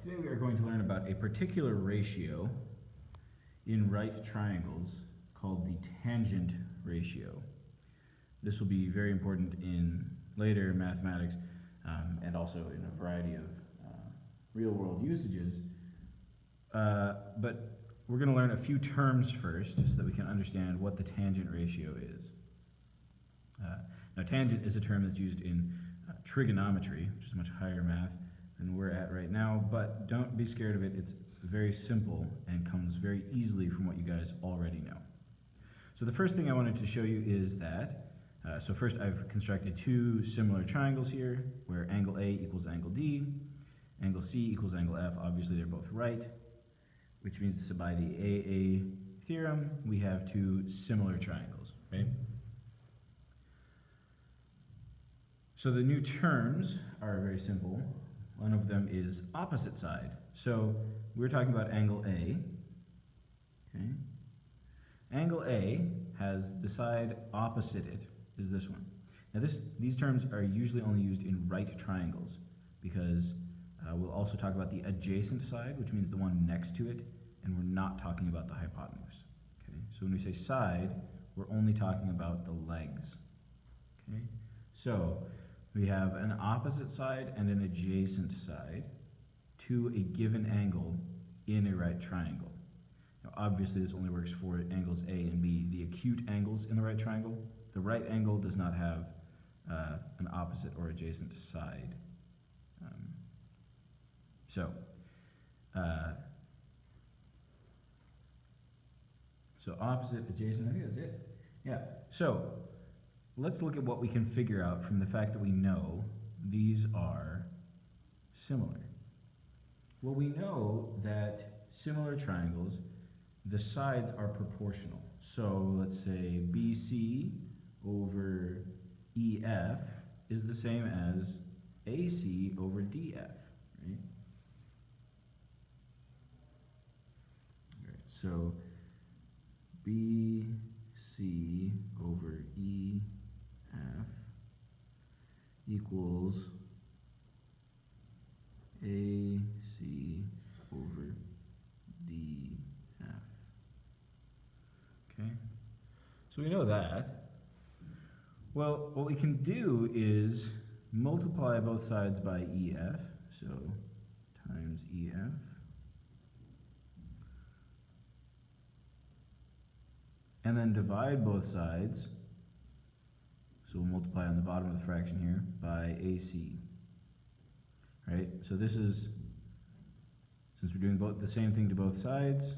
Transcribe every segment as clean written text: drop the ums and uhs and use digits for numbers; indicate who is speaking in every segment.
Speaker 1: Today we are going to learn about a particular ratio in right triangles called the tangent ratio. This will be very important in later mathematics and also in a variety of real-world usages. But we're going to learn a few terms first so that we can understand what the tangent ratio is. Now, tangent is a term that's used in trigonometry, which is much higher math than we're at right now, but don't be scared of it. It's very simple and comes very easily from what you guys already know. So the first thing I wanted to show you is that, so first I've constructed two similar triangles here, where angle A equals angle D, angle C equals angle F. Obviously they're both right, which means that by the AA theorem, we have two similar triangles, right? So the new terms are very simple. One of them is opposite side. So we're talking about angle A. Okay. Angle A has the side opposite it is this one. Now these terms are usually only used in right triangles because we'll also talk about the adjacent side, which means the one next to it, and we're not talking about the hypotenuse. Okay. So when we say side, we're only talking about the legs. Okay. So we have an opposite side and an adjacent side to a given angle in a right triangle. Now obviously this only works for angles A and B, the acute angles in the right triangle. The right angle does not have an opposite or adjacent side. So opposite, adjacent, I think that's it. Yeah, so let's look at what we can figure out from the fact that we know these are similar. Well, we know that similar triangles, the sides are proportional. So let's say BC over EF is the same as AC over DF, right? All right, so BC over EF equals AC over DF. Okay, so we know that. Well, what we can do is multiply both sides by EF, so times EF. And then divide both sides, so we'll multiply on the bottom of the fraction here, by AC. Right? So this is, since we're doing the same thing to both sides,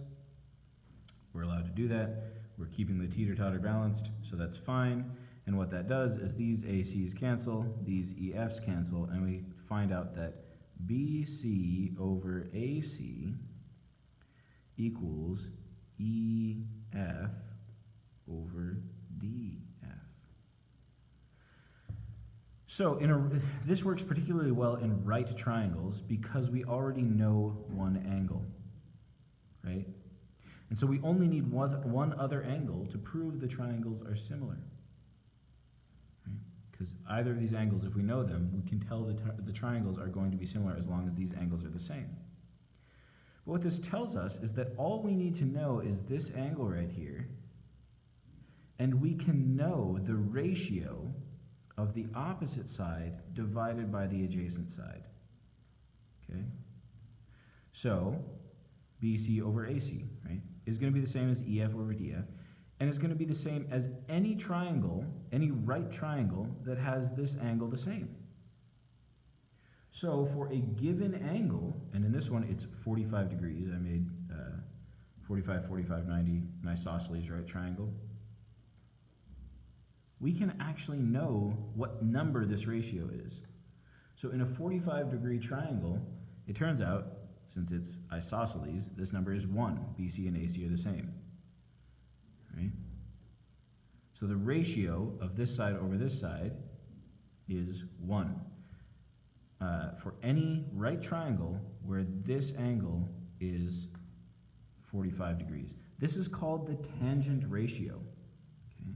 Speaker 1: we're allowed to do that. We're keeping the teeter-totter balanced, so that's fine. And what that does is these ACs cancel, these EFs cancel, and we find out that BC over AC equals EF over DF. So this works particularly well in right triangles because we already know one angle, right? And so we only need one other angle to prove the triangles are similar. Because either of these angles, if we know them, we can tell the triangles are going to be similar as long as these angles are the same. But what this tells us is that all we need to know is this angle right here, and we can know the ratio of the opposite side divided by the adjacent side. Okay? So, BC over AC, right, is going to be the same as EF over DF, and it's going to be the same as any triangle, any right triangle that has this angle the same. So for a given angle, and in this one it's 45 degrees, I made 45, 45, 90, an isosceles right triangle. We can actually know what number this ratio is. So in a 45-degree triangle, it turns out, since it's isosceles, this number is 1. BC and AC are the same. Right? So the ratio of this side over this side is 1. For any right triangle where this angle is 45 degrees. This is called the tangent ratio. Okay?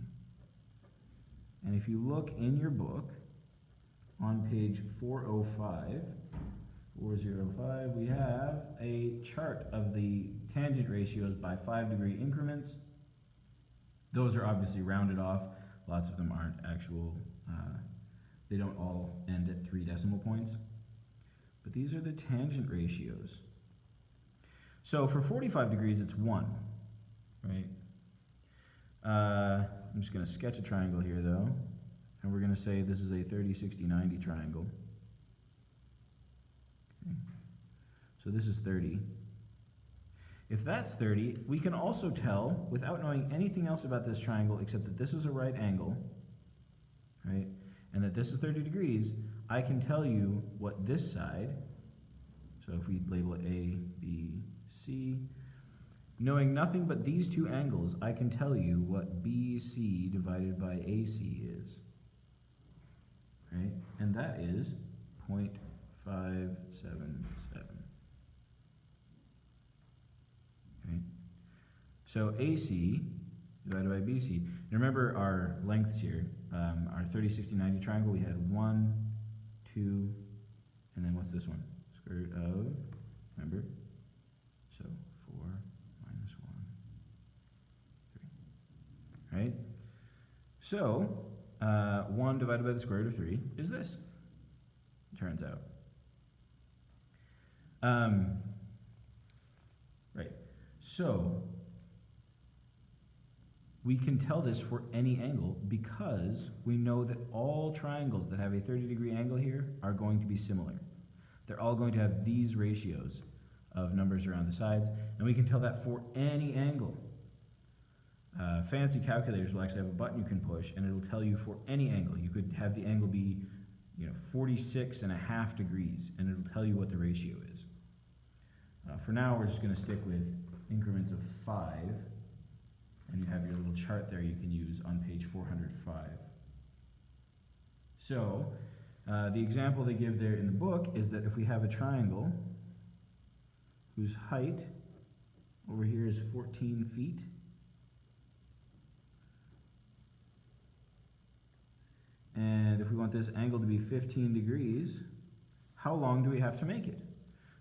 Speaker 1: And if you look in your book on page 405, 405. We have a chart of the tangent ratios by 5-degree increments. Those are obviously rounded off. Lots of them aren't actual, they don't all end at 3 decimal points. But these are the tangent ratios. So for 45 degrees, it's 1, right? I'm just going to sketch a triangle here, though. And we're going to say this is a 30, 60, 90 triangle. Okay. So this is 30. If that's 30, we can also tell, without knowing anything else about this triangle, except that this is a right angle, right, and that this is 30 degrees, I can tell you what this side, so if we label it A, B, C, knowing nothing but these two angles, I can tell you what BC divided by AC is, right, and that is 0.577. Okay. So AC divided by BC. And remember our lengths here. Our 30, 60, 90 triangle, we had 1, 2, and then what's this one? Square root of, remember? So 4 minus 1, 3. Right? So 1 divided by the square root of 3 is this, it turns out. Right. So we can tell this for any angle because we know that all triangles that have a 30-degree angle here are going to be similar. They're all going to have these ratios of numbers around the sides, and we can tell that for any angle. Fancy calculators will actually have a button you can push, and it'll tell you for any angle. You could have the angle be, 46.5 degrees, and it'll tell you what the ratio is. For now, we're just going to stick with increments of 5, and you have your little chart there you can use on page 405. So, the example they give there in the book is that if we have a triangle whose height over here is 14 feet, and if we want this angle to be 15 degrees, how long do we have to make it?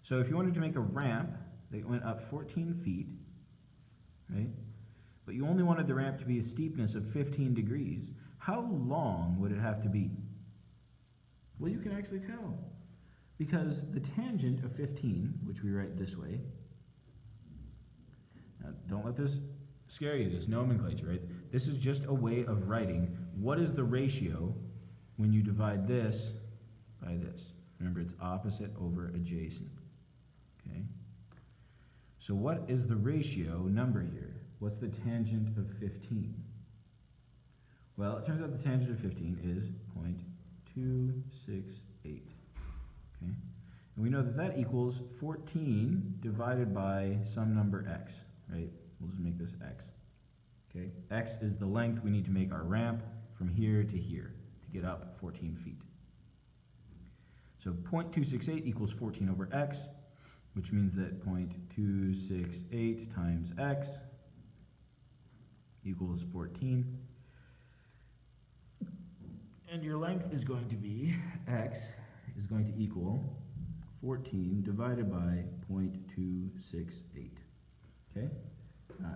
Speaker 1: So if you wanted to make a ramp that went up 14 feet, right, but you only wanted the ramp to be a steepness of 15 degrees, how long would it have to be? Well, you can actually tell. Because the tangent of 15, which we write this way, now don't let this scare you, this nomenclature, right? This is just a way of writing what is the ratio when you divide this by this. Remember, it's opposite over adjacent. Okay? So what is the ratio number here? What's the tangent of 15? Well, it turns out the tangent of 15 is 0.268. Okay? And we know that that equals 14 divided by some number x, right? We'll just make this x. Okay? X is the length we need to make our ramp from here to here to get up 14 feet. So 0.268 equals 14 over x, which means that 0.268 times x equals 14. And your length is going to be, x is going to equal 14 divided by 0.268. Okay?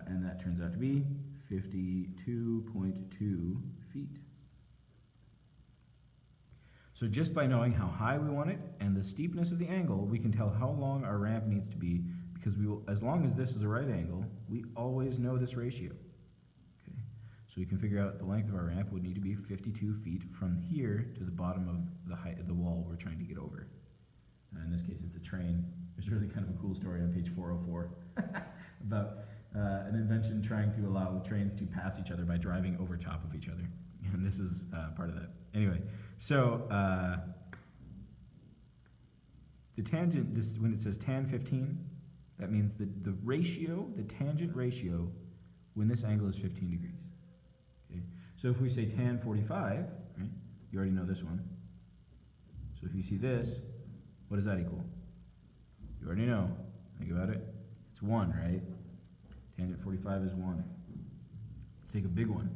Speaker 1: And that turns out to be 52.2 feet. So just by knowing how high we want it and the steepness of the angle, we can tell how long our ramp needs to be, because we will, as long as this is a right angle, we always know this ratio. Okay? So we can figure out the length of our ramp would need to be 52 feet from here to the bottom of the height of the wall we're trying to get over. In this case, it's a train. There's really kind of a cool story on page 404 about an invention trying to allow trains to pass each other by driving over top of each other. And this is part of that. Anyway, so the tangent, this when it says tan 15, that means that the ratio, the tangent ratio, when this angle is 15 degrees. Okay? So if we say tan 45, right, you already know this one. So if you see this, what does that equal? You already know. Think about it. It's 1, right? Tangent 45 is 1. Let's take a big one.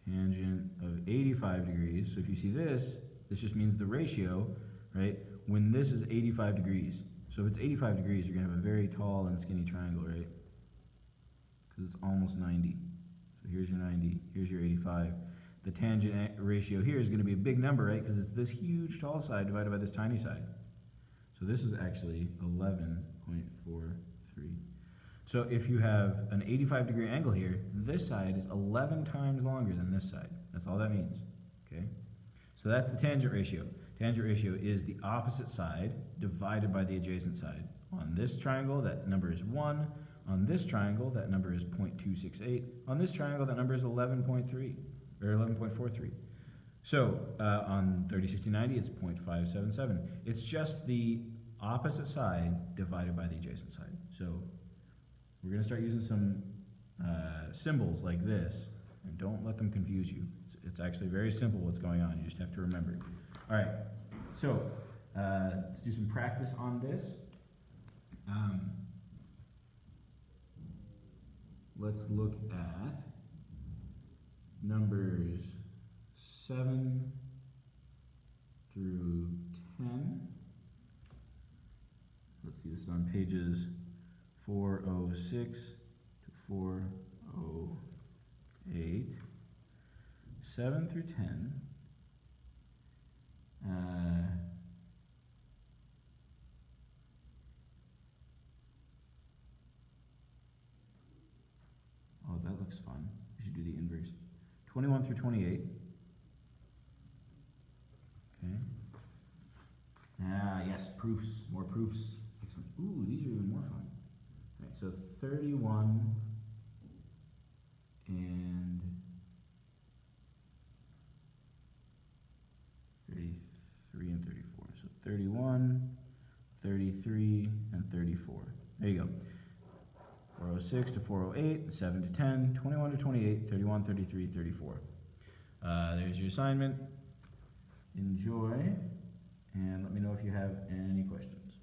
Speaker 1: Tangent of 85 degrees. So if you see this, this just means the ratio, right? when this is 85 degrees, so if it's 85 degrees, you're going to have a very tall and skinny triangle, right? Because it's almost 90. So here's your 90, here's your 85. The tangent ratio here is going to be a big number, right? Because it's this huge tall side divided by this tiny side. So this is actually 11.43. So if you have an 85 degree angle here, this side is 11 times longer than this side. That's all that means, okay? So that's the tangent ratio. Tangent ratio is the opposite side divided by the adjacent side. On this triangle, that number is 1. On this triangle, that number is 0.268. On this triangle, that number is 11.3, or 11.43. So on 30, 60, 90, it's 0.577. It's just the opposite side divided by the adjacent side. So we're going to start using some symbols like this, and don't let them confuse you. It's actually very simple what's going on. You just have to remember. All right, so let's do some practice on this. Let's look at numbers 7 through 10. Let's see, this is on pages 406 to 408. 7 through 10. Oh, that looks fun. We should do the inverse. 21 through 28. Okay. Yes, proofs. More proofs. Excellent. Ooh, these are even more fun. All right, so 31 and 33 and 34. So 31, 33, and 34. There you go. 406 to 408, 7 to 10, 21 to 28, 31, 33, 34. There's your assignment. Enjoy, and let me know if you have any questions.